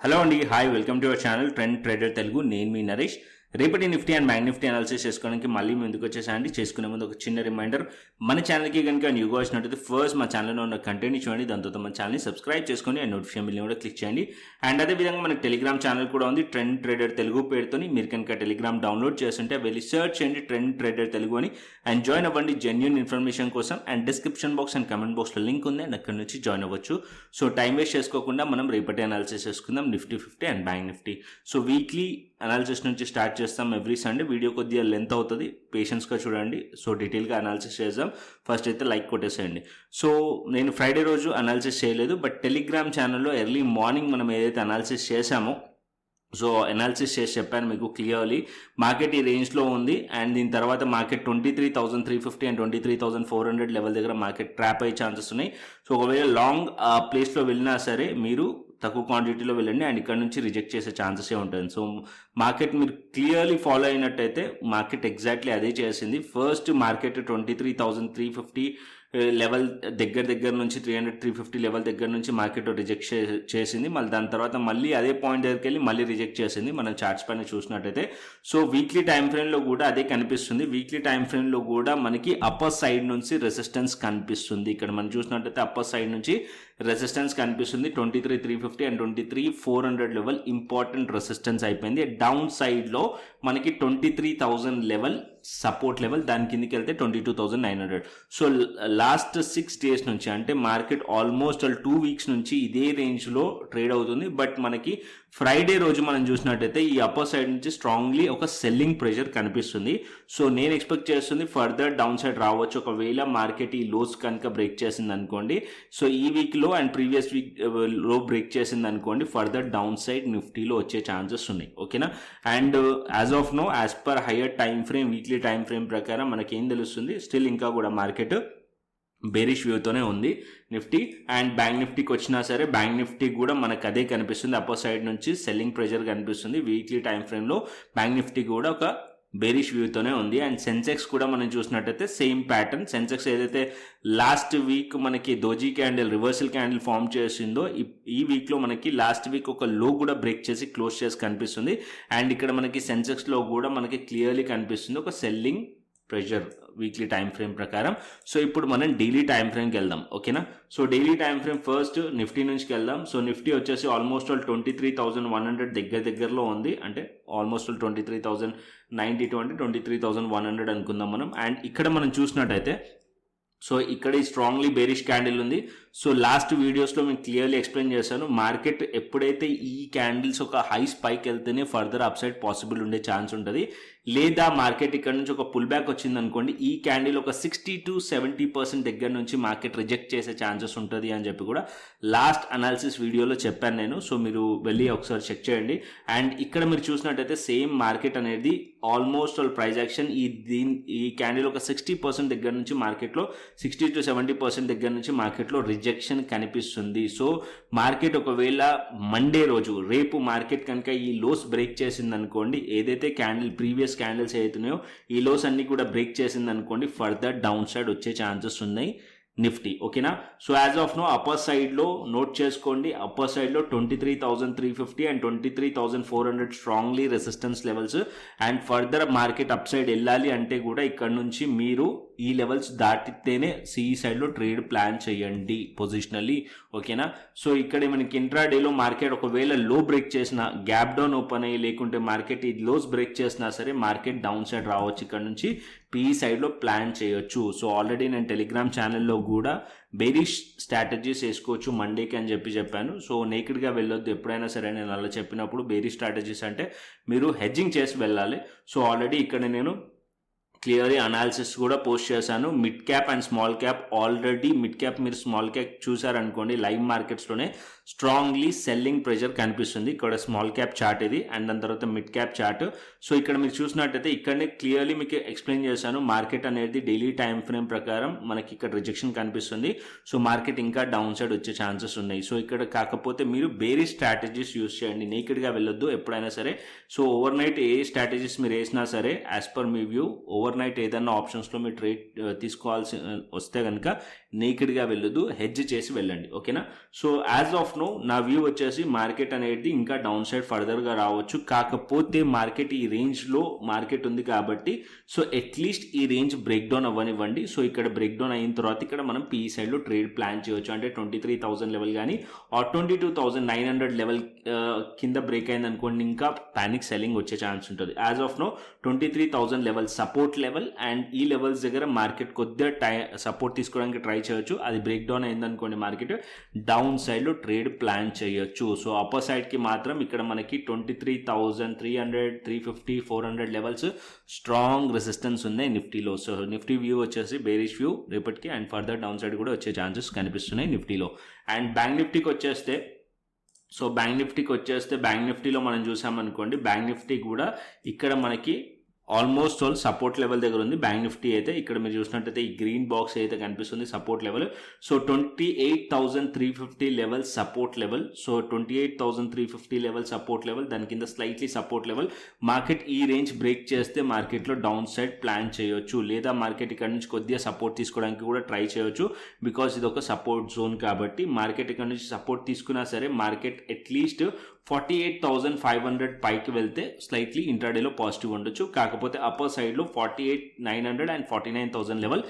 Hello అండి, hi, welcome to our channel trend trader Telugu. నేను మీ నరేష్. రేపటి Nifty and bank Nifty analysis చేసుకోవడానికి మళ్ళీ ముందుకు వచ్చేసానండి. చేసుకునే ముందు ఒక చిన్న రిమైండర్, మన ఛానల్కి కనుక న్యూగా వచ్చినట్టయితే ఫస్ట్ మా ఛానల్లో ఉన్న కంటెంట్ చూడండి, దాని తర్వాత మన ఛానల్ని సబ్స్క్రైబ్ చేసుకొని అండ్ నోటిఫికేషన్ బిల్ని కూడా క్లిక్ చేయండి. అండ్ అదేవిధంగా మన టెలిగ్రామ్ ఛానల్ కూడా ఉంది, ట్రెండ్ ట్రేడర్ తెలుగు పేరుతో. మీరు కనుక టెలిగ్రామ్ డౌన్లోడ్ చేస్తుంటే వెళ్ళి సర్చ్ చేయండి ట్రెండ్ ట్రేడర్ తెలుగు అని అండ్ జాయిన్ అవ్వండి జెన్యూన్ ఇన్ఫర్మేషన్ కోసం. And description box and comment బాక్స్లో లింక్ ఉంది అండ్ అక్కడ నుంచి జాయిన్ అవ్వచ్చు. సో టైం వేస్ట్ చేసుకోకుండా మనం రేపటి అనాలిసిస్ చేసుకుందాం Nifty 50 and bank Nifty. So weekly analysis నుంచి స్టార్ట్ చేస్తాం ఎవ్రీ సండే. వీడియో కొద్దిగా లెంత్ అవుతుంది, పేషెన్స్గా చూడండి. సో డీటెయిల్గా అనాలిసిస్ చేద్దాం. ఫస్ట్ అయితే లైక్ కొట్టేసేయండి. సో నేను ఫ్రైడే రోజు అనాలిసిస్ చేయలేదు, బట్ టెలిగ్రామ్ ఛానల్లో ఎర్లీ మార్నింగ్ మనం ఏదైతే అనాలిసిస్ చేశామో సో అనాలిసిస్ చేసి చెప్పాను మీకు క్లియర్లీ. మార్కెట్ ఈ రేంజ్లో ఉంది అండ్ దీని తర్వాత మార్కెట్ 23,350 అండ్ 23,400 లెవెల్ దగ్గర మార్కెట్ ట్రాప్ అయ్యే ఛాన్సెస్ ఉన్నాయి. సో ఒకవేళ లాంగ్ ప్లేస్లో వెళ్ళినా సరే మీరు తక్కువ క్వాంటిటీలో వెళ్ళండి అండ్ ఇక్కడ నుంచి రిజెక్ట్ చేసే ఛాన్సెస్ ఉంటుంది. సో మార్కెట్ మీరు క్లియర్లీ ఫాలో అయినట్టయితే మార్కెట్ ఎగ్జాక్ట్లీ అదే చేసింది. ఫస్ట్ మార్కెట్ 23,350 లెవెల్ దగ్గర నుంచి 300-350 లెవెల్ దగ్గర నుంచి మార్కెట్ రిజెక్ట్ చేసింది. మళ్ళీ దాని తర్వాత మళ్ళీ అదే పాయింట్ దగ్గరికి వెళ్ళి మళ్ళీ రిజెక్ట్ చేసింది మనం చార్ట్స్ పైన చూసినట్టయితే. సో వీక్లీ టైం ఫ్రేమ్లో కూడా అదే కనిపిస్తుంది. వీక్లీ టైం ఫ్రేమ్లో కూడా మనకి అప్పర్ సైడ్ నుంచి రెసిస్టెన్స్ కనిపిస్తుంది. ఇక్కడ మనం చూసినట్టయితే అప్పర్ సైడ్ నుంచి రెసిస్టెన్స్ కనిపిస్తుంది. 23,350 అండ్ 23,400 లెవెల్ ఇంపార్టెంట్ రెసిస్టెన్స్ అయిపోయింది. డౌన్ సైడ్లో మనకి 23,000 లెవెల్ సపోర్ట్ లెవెల్, దాని కిందకి వెళ్తే 22,900. సో లాస్ట్ 6 days నుంచి అంటే మార్కెట్ ఆల్మోస్ట్ 2 weeks నుంచి ఇదే రేంజ్లో ట్రేడ్ అవుతుంది. బట్ మనకి ఫ్రైడే రోజు మనం చూసినట్టయితే ఈ అప్పర్ సైడ్ నుంచి స్ట్రాంగ్లీ ఒక సెల్లింగ్ ప్రెషర్ కనిపిస్తుంది. సో నేను ఎక్స్పెక్ట్ చేస్తుంది ఫర్దర్ డౌన్ సైడ్ రావచ్చు ఒకవేళ మార్కెట్ ఈ లోస్ కనుక బ్రేక్ చేసింది అనుకోండి. సో ఈ వీక్లో అండ్ ప్రీవియస్ వీక్ లో బ్రేక్ చేసింది అనుకోండి, ఫర్దర్ డౌన్ సైడ్ నిఫ్టీలో వచ్చే ఛాన్సెస్ ఉన్నాయి. ఓకేనా. And as of now, as per higher time frame, weekly time frame ప్రకారం మనకి ఏం తెలుస్తుంది, స్టిల్ ఇంకా కూడా మార్కెట్ బేరిష్ వ్యూతోనే ఉంది నిఫ్టీ. అండ్ బ్యాంక్ నిఫ్టీకి వచ్చినా సరే బ్యాంక్ నిఫ్టీ కూడా మనకు అదే కనిపిస్తుంది. అప్పర్ సైడ్ నుంచి సెల్లింగ్ ప్రెషర్ కనిపిస్తుంది. వీక్లీ టైం ఫ్రేమ్లో బ్యాంక్ నిఫ్టీ కూడా ఒక బేరిష్ వ్యూతోనే ఉంది. అండ్ సెన్సెక్స్ కూడా మనం చూసినట్టయితే సేమ్ ప్యాటర్న్. సెన్సెక్స్ ఏదైతే లాస్ట్ వీక్ మనకి doji candle, reversal candle form చేసిందో, ఈ వీక్లో మనకి లాస్ట్ వీక్ ఒక లో కూడా బ్రేక్ చేసి క్లోజ్ చేసి కనిపిస్తుంది. అండ్ ఇక్కడ మనకి సెన్సెక్స్లో కూడా మనకి క్లియర్లీ కనిపిస్తుంది ఒక selling pressure weekly time frame ప్రకారం. సో ఇప్పుడు మనం డైలీ టైం ఫ్రేమ్కి వెళ్దాం. ఓకేనా. So daily time frame first Nifty నుంచి వెళ్దాం. సో నిఫ్టీ వచ్చేసి ఆల్మోస్ట్ 23,100 దగ్గరలో ఉంది. అంటే ఆల్మోస్ట్ 23,092 అంటే 23,100 అనుకుందాం మనం. అండ్ ఇక్కడ మనం చూసినట్టయితే సో ఇక్కడ ఈ స్ట్రాంగ్లీ బేరిష్ క్యాండిల్ ఉంది. సో లాస్ట్ వీడియోస్లో మేము క్లియర్లీ ఎక్స్ప్లెయిన్ చేశాను, మార్కెట్ ఎప్పుడైతే ఈ క్యాండిల్స్ ఒక హై స్పైక్ వెళ్తేనే ఫర్దర్ అప్సైడ్ పాసిబుల్ ఉండే ఛాన్స్ ఉంటుంది. లేదా మార్కెట్ ఇక్కడ నుంచి ఒక పుల్ బ్యాక్ వచ్చింది అనుకోండి, ఈ క్యాండిల్ ఒక 60-70% దగ్గర నుంచి మార్కెట్ రిజెక్ట్ చేసే ఛాన్సెస్ ఉంటుంది అని చెప్పి కూడా లాస్ట్ అనాలిసిస్ వీడియోలో చెప్పాను నేను. సో మీరు వెళ్ళి ఒకసారి చెక్ చేయండి. అండ్ ఇక్కడ మీరు చూసినట్టయితే సేమ్ మార్కెట్ అనేది ఆల్మోస్ట్ ప్రైస్ యాక్షన్ ఈ క్యాండిల్ ఒక 60% దగ్గర నుంచి మార్కెట్లో 60-70% దగ్గర నుంచి మార్కెట్లో రిజెక్షన్ కనిపిస్తుంది. సో మార్కెట్ ఒకవేళ మండే రోజు, రేపు మార్కెట్ కనుక ఈ లోస్ బ్రేక్ చేసింది అనుకోండి, ఏదైతే క్యాండిల్ ప్రీవియస్ క్యాండిల్స్ అవుతున్నాయో ఈ లోస్ అన్ని కూడా బ్రేక్ చేసింది అనుకోండి, ఫర్దర్ డౌన్ సైడ్ వచ్చే ఛాన్సెస్ ఉన్నాయి నిఫ్టీ. ఓకేనా. So as of now upper సైడ్లో నోట్ చేసుకోండి, అప్పర్ సైడ్లో 23,350 and 23,400 strongly resistance levels. And further market up side వెళ్ళాలి అంటే కూడా ఇక్కడ నుంచి మీరు ఈ లెవెల్స్ దాటితేనే సిఈ సైడ్లో ట్రేడ్ ప్లాన్ చేయండి పొజిషనల్లీ. ఓకేనా. సో ఇక్కడ మనకి ఇంట్రాడేలో మార్కెట్ ఒకవేళ లో బ్రేక్ చేసిన, గ్యాప్ డౌన్ ఓపెన్ అయ్యి లేకుంటే మార్కెట్ ఈ లోస్ బ్రేక్ చేసినా సరే మార్కెట్ డౌన్ సైడ్ రావచ్చు. ఇక్కడ నుంచి పిఈ సైడ్లో ప్లాన్ చేయొచ్చు. సో ఆల్రెడీ నేను టెలిగ్రామ్ ఛానల్లో కూడా బేరిష్ స్ట్రాటజీస్ వేసుకోవచ్చు మండేకి అని చెప్పాను. సో నేకిడ్గా వెళ్ళొద్దు ఎప్పుడైనా సరే. నేను అలా చెప్పినప్పుడు బేరిష్ స్ట్రాటజీస్ అంటే మీరు హెడ్జింగ్ చేసి వెళ్ళాలి. సో ఆల్రెడీ ఇక్కడ నేను క్లియర్లీ అనాలిసిస్ కూడా పోస్ట్ చేశాను. Mid cap and small cap, already mid cap మీరు స్మాల్ క్యాప్ చూసారనుకోండి, లైవ్ మార్కెట్స్లోనే స్ట్రాంగ్లీ సెల్లింగ్ ప్రెషర్ కనిపిస్తుంది. ఇక్కడ స్మాల్ క్యాప్ చార్ట్ ఇది అండ్ దాని తర్వాత మిడ్ క్యాప్ చార్ట్. సో ఇక్కడ మీరు చూసినట్టయితే ఇక్కడనే క్లియర్లీ మీకు ఎక్స్ప్లెయిన్ చేశాను, మార్కెట్ అనేది డైలీ టైం ఫ్రేమ్ ప్రకారం మనకి ఇక్కడ రిజెక్షన్ కనిపిస్తుంది. సో మార్కెట్ ఇంకా డౌన్ సైడ్ వచ్చే ఛాన్సెస్ ఉన్నాయి. సో ఇక్కడ కాకపోతే మీరు బేరిష్ స్ట్రాటజీస్ యూస్ చేయండి, నేకెడ్గా వెళ్ళొద్దు ఎప్పుడైనా సరే. సో ఓవర్ నైట్ ఏ స్ట్రాటజీస్ మీరు వేసినా సరే యాజ్ పర్ మీ వ్యూ ఓవర్ నైట్ ఏదన్నా ఆప్షన్స్లో మీరు ట్రేడ్ తీసుకోవాల్సి వస్తే కనుక నేకెడ్గా వెళ్ళొద్దు, హెడ్జ్ చేసి వెళ్ళండి. ఓకేనా. సో యాజ్ ఆఫ్ నో నా వ్యూ వచ్చేసి మార్కెట్ అనేది ఇంకా డౌన్ సైడ్ ఫర్దర్గా రావచ్చు. కాకపోతే మార్కెట్ ఈ రేంజ్లో మార్కెట్ ఉంది కాబట్టి సో అట్లీస్ట్ ఈ రేంజ్ బ్రేక్ డౌన్ అవ్వనివ్వండి. సో ఇక్కడ బ్రేక్ డౌన్ అయిన తర్వాత ఇక్కడ మనం పీఈ సైడ్లో ట్రేడ్ ప్లాన్ చేయొచ్చు. అంటే 23,000 లెవెల్ కానీ ఆర్ 22,900 లెవెల్ కింద బ్రేక్ అయింది అనుకోండి, ఇంకా పానిక్ సెల్లింగ్ వచ్చే ఛాన్స్ ఉంటుంది. As of now 23,000 level support level and ఈ లెవెల్స్ దగ్గర మార్కెట్ కొద్దిగా సపోర్ట్ తీసుకోవడానికి ట్రై చేయొచ్చు. అది బ్రేక్ డౌన్ అయిందనుకోండి మార్కెట్ డౌన్ సైడ్లో ట్రేడ్ ప్లాన్ చేయొచ్చు. సో అప్పర్ సైడ్కి మాత్రం ఇక్కడ మనకి 23,300, 350, 400 లెవెల్స్ స్ట్రాంగ్ రెసిస్టెన్స్ ఉన్నాయి నిఫ్టీలో. సో నిఫ్టీ వ్యూ వచ్చేసి బేరిష్ వ్యూ రేపటికి అండ్ ఫర్దర్ డౌన్ సైడ్ కూడా వచ్చే ఛాన్సెస్ కనిపిస్తున్నాయి నిఫ్టీలో. అండ్ బ్యాంక్ నిఫ్టీకి వచ్చేస్తే బ్యాంక్ నిఫ్టీలో మనం చూసామనుకోండి, బ్యాంక్ నిఫ్టీ కూడా ఇక్కడ మనకి ఆల్మోస్ట్ ఆల్ సపోర్ట్ లెవెల్ దగ్గర ఉంది. బ్యాంక్ నిఫ్టీ అయితే ఇక్కడ మీరు చూసినట్టయితే ఈ గ్రీన్ బాక్స్ అయితే కనిపిస్తుంది support level. So 28,350 level support level. So 28,350 level support level, దాని కింద స్లైట్లీ సపోర్ట్ లెవెల్. మార్కెట్ ఈ రేంజ్ బ్రేక్ చేస్తే మార్కెట్లో డౌన్ సైడ్ ప్లాన్ చేయొచ్చు, లేదా మార్కెట్ ఇక్కడ నుంచి కొద్దిగా సపోర్ట్ తీసుకోవడానికి కూడా ట్రై చేయొచ్చు. బికాస్ ఇది ఒక సపోర్ట్ జోన్ కాబట్టి మార్కెట్ ఇక్కడ నుంచి సపోర్ట్ తీసుకున్నా సరే మార్కెట్ అట్లీస్ట్ 48,500 పైకి వెళ్తే స్లైట్లీ ఇంట్రాడేలో పాజిటివ్ ఉండొచ్చు. కాకపోతే అప్పర్ సైడ్లో 48,900 and 49,000 level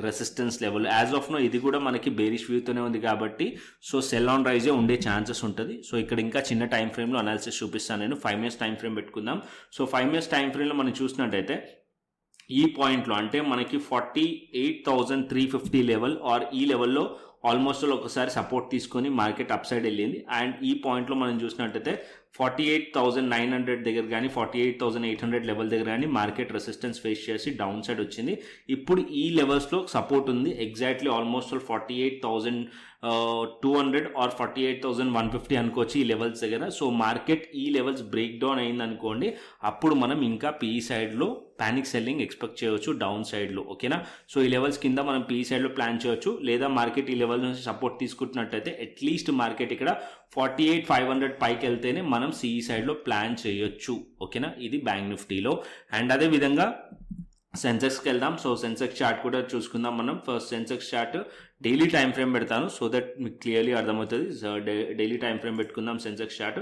resistance level. As of now ఇది కూడా మనకి బేరిష్ వ్యూతోనే ఉంది కాబట్టి సో సెల్ ఆన్ రైజే ఉండే ఛాన్సెస్ ఉంటుంది. సో ఇక్కడ ఇంకా చిన్న టైం ఫ్రేమ్లో అనాలిసిస్ చూపిస్తాను నేను. 5 minutes టైం ఫ్రేమ్ పెట్టుకుందాం. సో 5 minutes టైం ఫ్రేమ్లో మనం చూసినట్టయితే ఈ పాయింట్లో అంటే మనకి 48,350 లెవెల్ ఆర్ ఈ లెవెల్లో ఆల్మోస్ట్ ఒకసారి సపోర్ట్ తీసుకొని మార్కెట్ అప్ సైడ్ వెళ్ళింది. అండ్ ఈ పాయింట్లో మనం చూసినట్టయితే 48,900 దగ్గర కానీ 48,800 లెవెల్ దగ్గర కానీ మార్కెట్ రెసిస్టెన్స్ ఫేస్ చేసి డౌన్ సైడ్ వచ్చింది. ఇప్పుడు ఈ లెవెల్స్లో సపోర్ట్ ఉంది ఎగ్జాక్ట్లీ ఆల్మోస్ట్ 48,200 ఆర్ 48,150 అనుకోవచ్చు ఈ లెవెల్స్ దగ్గర. సో మార్కెట్ ఈ లెవెల్స్ బ్రేక్ డౌన్ అయింది అనుకోండి, అప్పుడు మనం ఇంకా పీఈ సైడ్లో పానిక్ సెల్లింగ్ ఎక్స్పెక్ట్ చేయవచ్చు డౌన్ సైడ్లో. ఓకేనా. సో ఈ లెవెల్స్ కింద మనం పీఈ సైడ్లో ప్లాన్ చేయొచ్చు, లేదా మార్కెట్ ఈ లెవెల్ నుంచి సపోర్ట్ తీసుకుంటున్నట్టయితే అట్లీస్ట్ మార్కెట్ ఇక్కడ 48,500 పైకి వెళ్తేనే మనం సిఈ సైడ్లో ప్లాన్ చేయొచ్చు. ఓకేనా. ఇది బ్యాంక్ నిఫ్టీలో. అండ్ అదేవిధంగా సెన్సెక్స్కి వెళ్దాం. సో సెన్సెక్స్ చార్ట్ కూడా చూసుకుందాం మనం. First Sensex chart daily time frame పెడతాను సో దట్ మీకు క్లియర్లీ అర్థమవుతుంది. సో డైలీ టైం ఫ్రేమ్ పెట్టుకుందాం Sensex chart.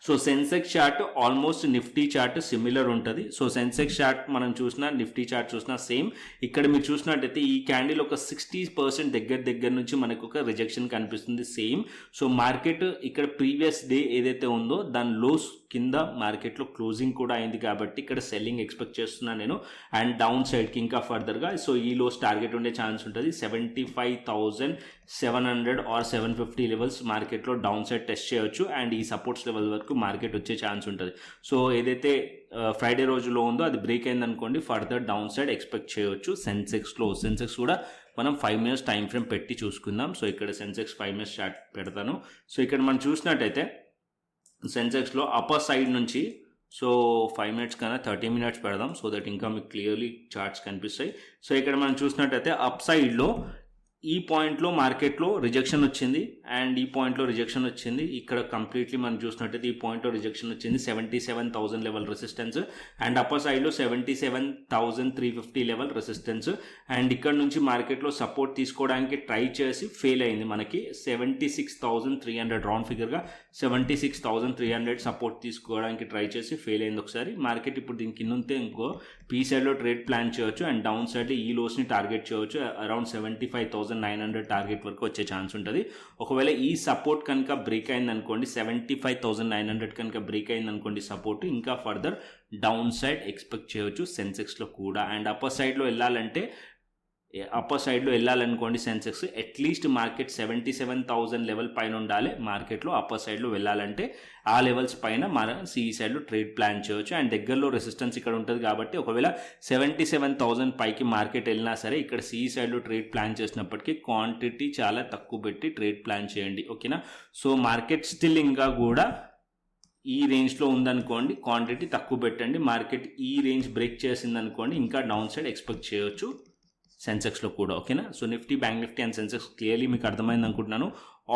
So Sensex chart almost Nifty chart similar ఉంటుంది. సో సెన్సెక్స్ చార్ట్ మనం చూసినా నిఫ్టీ చార్ట్ చూసినా సేమ్. ఇక్కడ మీరు చూసినట్టయితే ఈ క్యాండిల్ ఒక 60% దగ్గర నుంచి మనకు ఒక రిజెక్షన్ కనిపిస్తుంది సేమ్. సో మార్కెట్ ఇక్కడ ప్రీవియస్ డే ఏదైతే ఉందో దాని లోస్ కింద మార్కెట్లో క్లోజింగ్ కూడా అయింది కాబట్టి ఇక్కడ సెల్లింగ్ ఎక్స్పెక్ట్ చేస్తున్నాను నేను. అండ్ డౌన్ సైడ్కి ఇంకా ఫర్దర్గా సో ఈ లోస్ టార్గెట్ ఉండే ఛాన్స్ ఉంటుంది. 75,700 ఆర్ 750 లెవెల్స్ మార్కెట్లో డౌన్ సైడ్ టెస్ట్ చేయొచ్చు. అండ్ ఈ సపోర్ట్స్ లెవెల్ వరకు మార్కెట్ వచ్చే ఛాన్స్ ఉంటుంది. సో ఏదైతే ఫ్రైడే రోజులో ఉందో అది బ్రేక్ అయిందనుకోండి ఫర్దర్ డౌన్ సైడ్ ఎక్స్పెక్ట్ చేయొచ్చు సెన్సెక్స్లో. సెన్సెక్స్ కూడా మనం 5 minutes టైం ఫ్రేమ్ పెట్టి చూసుకుందాం. సో ఇక్కడ సెన్సెక్స్ 5 minutes చార్ట్ పెడతాను. సో ఇక్కడ మనం చూసినట్టయితే సెన్సెక్స్లో అప్పర్ సైడ్ నుంచి సో 5 minutes కన్నా 30 minutes పెడదాం సో దట్ ఇంకా మీకు క్లియర్లీ చార్ట్స్ కనిపిస్తాయి. సో ఇక్కడ మనం చూసినట్టయితే అప్ సైడ్లో ఈ పాయింట్లో మార్కెట్లో రిజెక్షన్ వచ్చింది అండ్ ఈ పాయింట్లో రిజెక్షన్ వచ్చింది. ఇక్కడ కంప్లీట్లీ మనం చూసినట్టయితే ఈ పాయింట్లో రిజెక్షన్ వచ్చింది 77,000 లెవెల్ రెసిస్టెన్స్ అండ్ అప్పర్ సైడ్లో 77,350 లెవెల్ రెసిస్టెన్స్. అండ్ ఇక్కడ నుంచి మార్కెట్లో సపోర్ట్ తీసుకోవడానికి ట్రై చేసి ఫెయిల్ అయింది. మనకి 76,300 రౌండ్ ఫిగర్గా 76,300 సపోర్ట్ తీసుకోవడానికి ట్రై చేసి ఫెయిల్ అయింది ఒకసారి. మార్కెట్ ఇప్పుడు దీని కింద ఉంటే ఇంకో పీ సైడ్లో ట్రేడ్ ప్లాన్ చేయొచ్చు అండ్ డౌన్ సైడ్ ఈ లోస్ని టార్గెట్ చేయొచ్చు. అరౌండ్ 75,900 టార్గెట్ వరకు వచ్చే ఛాన్స్ ఉంటుంది. ఒకవేళ ఈ సపోర్ట్ కనుక బ్రేక్ అయింది అనుకోండి 75,900 కనుక బ్రేక్ అయింది అనుకోండి సపోర్ట్, ఇంకా ఫర్దర్ డౌన్ సైడ్ ఎక్స్పెక్ట్ చేయొచ్చు సెన్సెక్స్లో కూడా. అండ్ అప్పర్ సైడ్లో వెళ్ళాలనుకోండి సెన్సెక్స్ అట్లీస్ట్ మార్కెట్ 77,000 లెవెల్ పైన ఉండాలి మార్కెట్లో అప్పర్ సైడ్లో వెళ్ళాలంటే. ఆ లెవెల్స్ పైన మనం సిఈ సైడ్లో ట్రేడ్ ప్లాన్ చేయొచ్చు. అండ్ దగ్గరలో రెసిస్టెన్స్ ఇక్కడ ఉంటుంది కాబట్టి ఒకవేళ 77,000 పైకి మార్కెట్ వెళ్ళినా సరే ఇక్కడ సిఈ సైడ్లో ట్రేడ్ ప్లాన్ చేసినప్పటికీ క్వాంటిటీ చాలా తక్కువ పెట్టి ట్రేడ్ ప్లాన్ చేయండి. ఓకేనా. సో మార్కెట్ స్టిల్ ఇంకా కూడా ఈ రేంజ్లో ఉందనుకోండి క్వాంటిటీ తక్కువ పెట్టండి. మార్కెట్ ఈ రేంజ్ బ్రేక్ చేసిందనుకోండి ఇంకా డౌన్ సైడ్ ఎక్స్పెక్ట్ చేయొచ్చు సెన్సెక్స్లో కూడా. ఓకేనా? So Nifty, bank Nifty and Sensex clearly మీకు అర్థమైంది అనుకుంటున్నాను.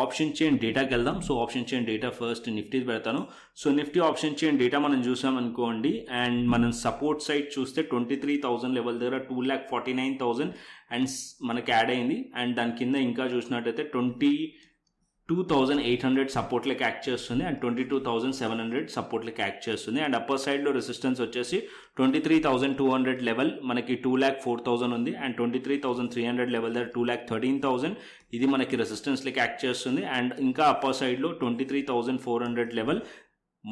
ఆప్షన్ చైన్ డేటాకి వెళ్దాం. So option chain data first నిఫ్టీది పెడతాను. So Nifty option chain data మనం చూసాం అనుకోండి, అండ్ మనం సపోర్ట్ సైడ్ చూస్తే 23,000 లెవెల్ దగ్గర 2,49,000 అండ్ మనకి యాడ్ అయింది. అండ్ దాని కింద ఇంకా చూసినట్టయితే 22,800 సపోర్ట్లకి యాక్ట్ చేస్తుంది అండ్ 22,700 సపోర్ట్లకి యాక్ట్ చేస్తుంది. అండ్ అప్పర్ సైడ్లో రెసిస్టెన్స్ వచ్చేసి 23,200 లెవెల్ మనకి 2,04,000 ఉంది. అండ్ 23,300 లెవెల్ దగ్గర 2,13,000 ఇది మనకి రెసిస్టెన్స్లకి యాక్ట్ చేస్తుంది. అండ్ ఇంకా అప్పర్ సైడ్లో 23,400 లెవెల్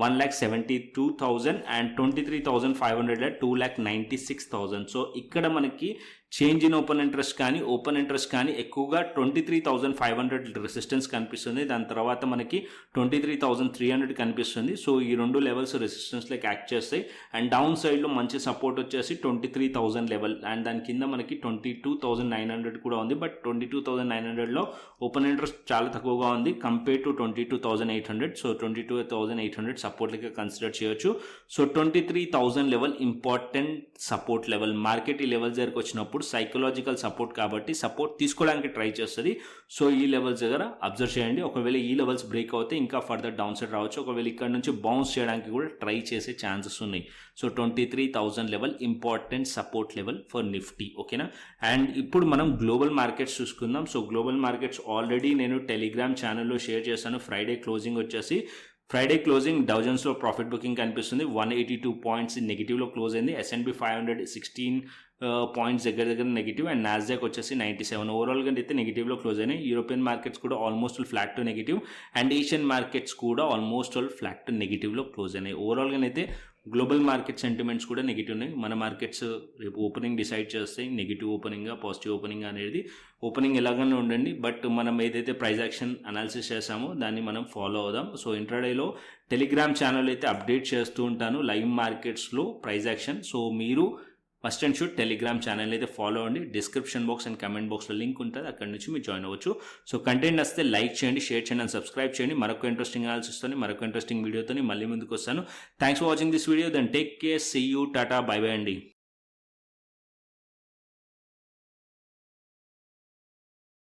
1,72,000 అండ్ 23,500 2,96,000. సో ఇక్కడ మనకి చేంజ్ ఇన్ ఓపెన్ ఇంట్రెస్ట్ కానీ ఎక్కువగా 23,500 రెసిస్టెన్స్ కనిపిస్తుంది. దాని తర్వాత మనకి 23,300 కనిపిస్తుంది. సో ఈ రెండు లెవెల్స్ రెసిస్టెన్స్లోకి యాక్ట్ చేస్తాయి. అండ్ డౌన్ సైడ్లో మంచి సపోర్ట్ వచ్చేసి 23,000 లెవెల్ అండ్ దాని కింద మనకి 22,900 కూడా ఉంది. బట్ 22,900లో ఓపెన్ ఇంట్రెస్ట్ చాలా తక్కువగా ఉంది కంపేర్ టు 22,800. సో 22,800 సపోర్ట్లకి కన్సిడర్ చేయొచ్చు. So 23,000 level important support level. Market ఈ లెవెల్స్ దగ్గరకు వచ్చినప్పుడు సైకలాజికల్ సపోర్ట్ కాబట్టి సపోర్ట్ తీసుకోవడానికి ట్రై చేస్తుంది. సో ఈ లెవెల్స్ దగ్గర అబ్జర్వ్ చేయండి. ఒకవేళ ఈ లెవెల్స్ బ్రేక్ అవుతే ఇంకా ఫర్దర్ డౌన్ సైడ్ రావచ్చు. ఒకవేళ ఇక్కడ నుంచి బౌన్స్ చేయడానికి కూడా ట్రై చేసే ఛాన్సెస్ ఉన్నాయి. So 23,000 level important support level for Nifty. ఓకేనా? అండ్ ఇప్పుడు మనం గ్లోబల్ మార్కెట్స్ చూసుకుందాం. సో గ్లోబల్ మార్కెట్స్ ఆల్రెడీ నేను టెలిగ్రామ్ ఛానల్లో షేర్ చేశాను. ఫ్రైడే క్లోజింగ్ డౌ జోన్స్లో ప్రాఫిట్ బుకింగ్ కనిపిస్తుంది. 182 పాయింట్స్ నెగిటివ్లో క్లోజ్ అయింది. S&P 500 16 పాయింట్స్ దగ్గర నెగిటివ్ అండ్ నాస్డాక్ వచ్చేసి 97. ఓవరాల్గా అయితే నెగిటివ్లో క్లోజ్ అయినాయి. యూరోపియన్ మార్కెట్స్ కూడా almost flat to negative and Asian markets కూడా ఆల్మోస్ట్ ఫ్లాట్ టు నెగిటివ్లో క్లోజ్ అయినాయి. ఓవరాల్గా అయితే గ్లోబల్ మార్కెట్ సెంటిమెంట్స్ కూడా నెగిటివ్ ఉన్నాయి. మన మార్కెట్స్ రేపు ఓపెనింగ్ డిసైడ్ చేస్తాయి, నెగిటివ్ ఓపెనింగా పాజిటివ్ ఓపెనింగ్ అనేది. ఓపెనింగ్ ఎలాగనే ఉండండి, బట్ మనం ఏదైతే ప్రైస్ యాక్షన్ అనాలిసిస్ చేసామో దాన్ని మనం ఫాలో అవుదాం. సో ఇంట్రాడేలో టెలిగ్రామ్ ఛానల్ అయితే అప్డేట్ చేస్తూ ఉంటాను లైవ్ మార్కెట్స్లో ప్రైస్ యాక్షన్. సో మీరు must and should Telegram channel అయితే ఫాలో అవ్వండి. డిస్క్రిప్షన్ బాక్స్ అండ్ కమెంట్ బాక్స్లో లింక్ ఉంటుంది, అక్కడ నుంచి మీరు జాయిన్ అవ్వచ్చు. సో కంటెంట్ వస్తే లైక్ చేయండి, షేర్ చేయండి అండ్ సబ్స్క్రైబ్ చేయండి. మరొక ఇంట్రెస్టింగ్ అనాలిసిస్తోని మరొక ఇంట్రెస్టింగ్ వీడియోతో మళ్ళీ ముందుకు వస్తాను. Thanks for watching this video. Then take care, see you, tata, bye bye అండి.